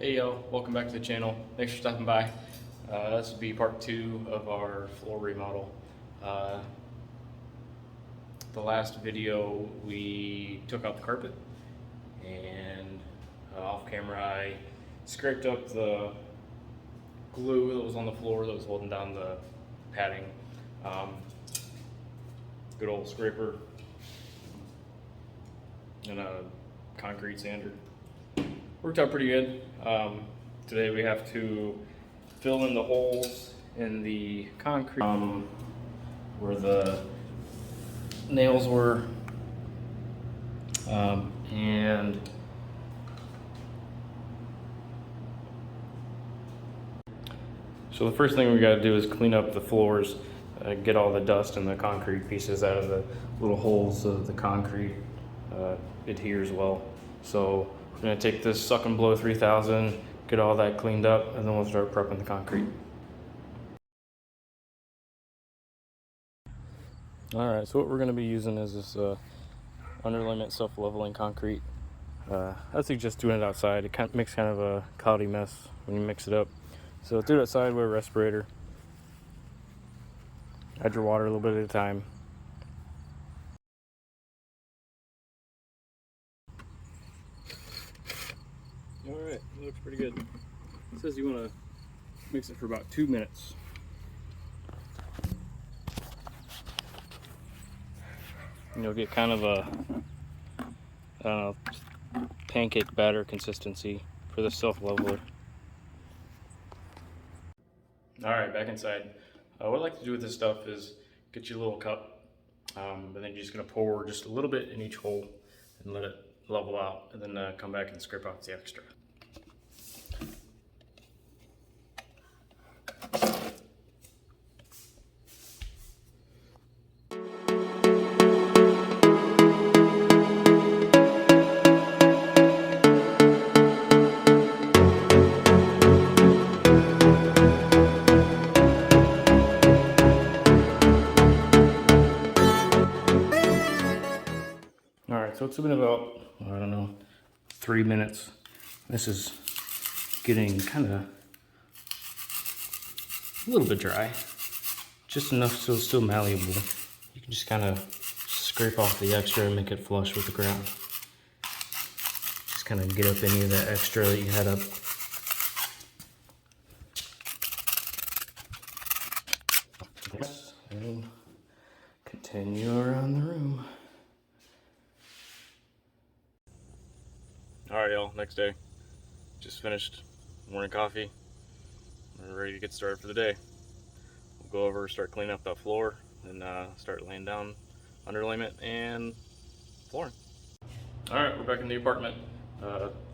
Hey y'all, welcome back to the channel. Thanks for stopping by. This will be part 2 of our floor remodel. The last video we took out the carpet and off camera I scraped up the glue that was on the floor that was holding down the padding. Good old scraper and a concrete sander. Worked out pretty good. Today we have to fill in the holes in the concrete where the nails were, and so the first thing we got to do is clean up the floors, get all the dust and the concrete pieces out of the little holes of the concrete adheres well. So we're going to take this Suck and Blow 3000, get all that cleaned up, and then we'll start prepping the concrete. Alright, so what we're going to be using is this underlayment self-leveling concrete. I suggest doing it outside. It makes kind of a cloudy mess when you mix it up. So do it outside with a respirator. Add your water a little bit at a time. Alright, it looks pretty good. It says you want to mix it for about 2 minutes. And you'll get kind of a, I don't know, pancake batter consistency for the self-leveler. Alright, back inside. What I like to do with this stuff is get you a little cup, and then you're just going to pour just a little bit in each hole and let it level out, and then come back and scrape out the extra. Alright, so it's been about, I don't know, 3 minutes. This is getting kind of a little bit dry. Just enough so it's still malleable. You can just kind of scrape off the extra and make it flush with the ground. Just kind of get up any of that extra that you had up. And continue around the room. Alright y'all, next day. Just finished morning coffee. We're ready to get started for the day. We'll go over, start cleaning up that floor, and start laying down underlayment and flooring. Alright, we're back in the apartment.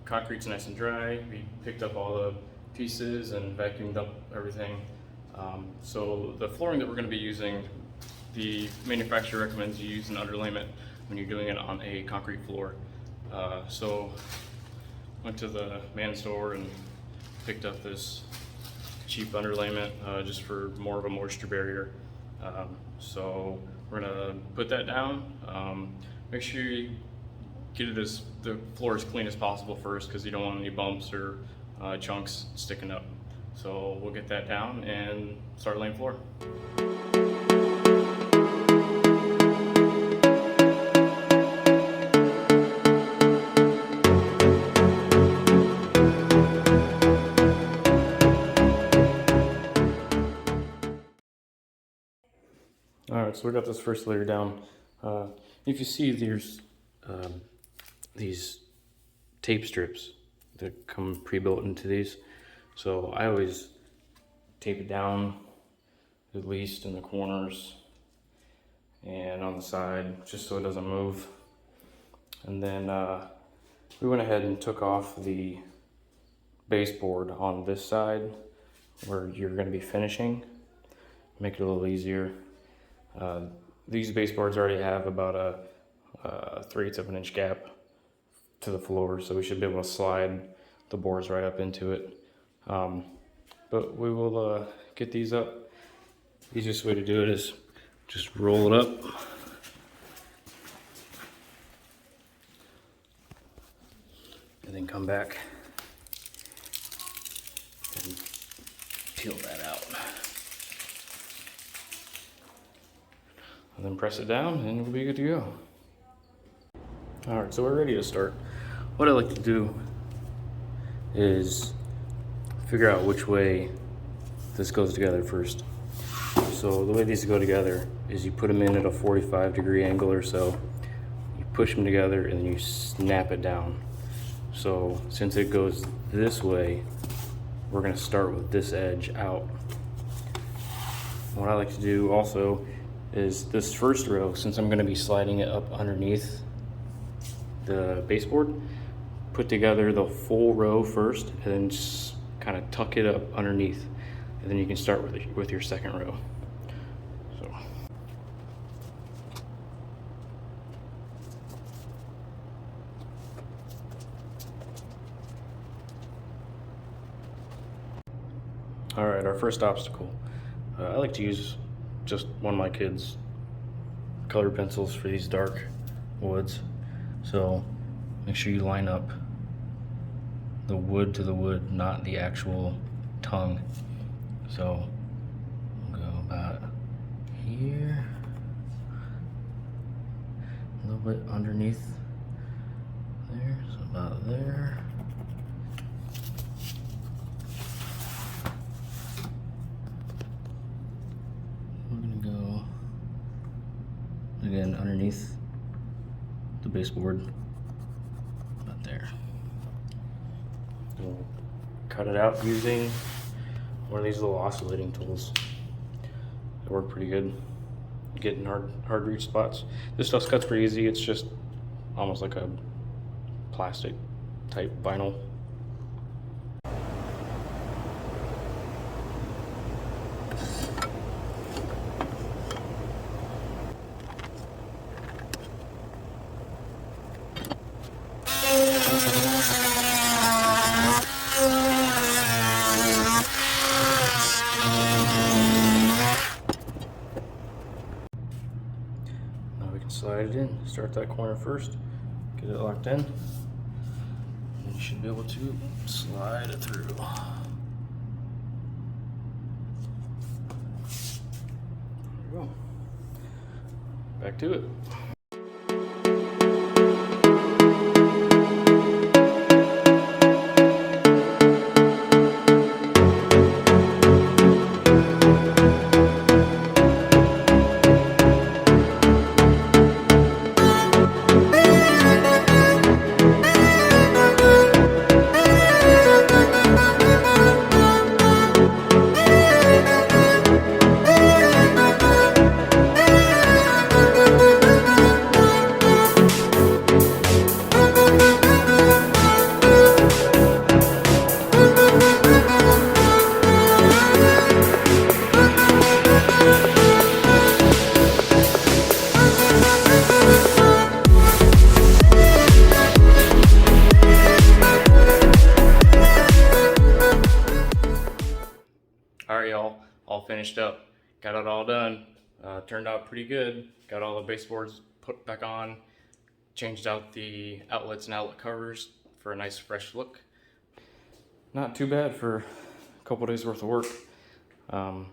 Concrete's nice and dry. We picked up all the pieces and vacuumed up everything. So the flooring that we're going to be using, the manufacturer recommends you use an underlayment when you're doing it on a concrete floor. So went to the man store and picked up this cheap underlayment just for more of a moisture barrier. So we're gonna put that down. Make sure you get it the floor as clean as possible first, because you don't want any bumps or chunks sticking up. So we'll get that down and start laying floor. Alright, so we got this first layer down. If you see, there's these tape strips that come pre-built into these. So I always tape it down, at least in the corners and on the side, just so it doesn't move. And then we went ahead and took off the baseboard on this side where you're going to be finishing. Make it a little easier. These baseboards already have about a 3/8 of an inch gap to the floor, so we should be able to slide the boards right up into it. But we will get these up. The easiest way to do it is just roll it up. And then come back peel that out. And then press it down and we'll be good to go. All right, so we're ready to start. What I like to do is figure out which way this goes together first. So the way these go together is you put them in at a 45-degree angle or so. You push them together and then you snap it down. So since it goes this way, we're gonna start with this edge out. What I like to do also is this first row, since I'm gonna be sliding it up underneath the baseboard, put together the full row first and then just kind of tuck it up underneath. And then you can start with your second row. So. All right, our first obstacle. I like to use just one of my kids' color pencils for these dark woods. So make sure you line up the wood to the wood, not the actual tongue. So we'll go about here, a little bit underneath there, so about there. We're gonna go again underneath the baseboard, about there. We'll cut it out using one of these little oscillating tools. They work pretty good. Getting hard reach spots. This stuff cuts pretty easy. It's just almost like a plastic type vinyl. Slide it in, start that corner first, get it locked in, and you should be able to slide it through. There we go. Back to it. Alright y'all, all finished up. Got it all done. Turned out pretty good. Got all the baseboards put back on. Changed out the outlets and outlet covers for a nice fresh look. Not too bad for a couple days worth of work. I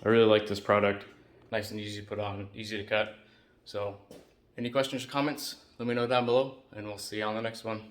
really like this product. Nice and easy to put on, easy to cut. So any questions or comments, let me know down below and we'll see you on the next one.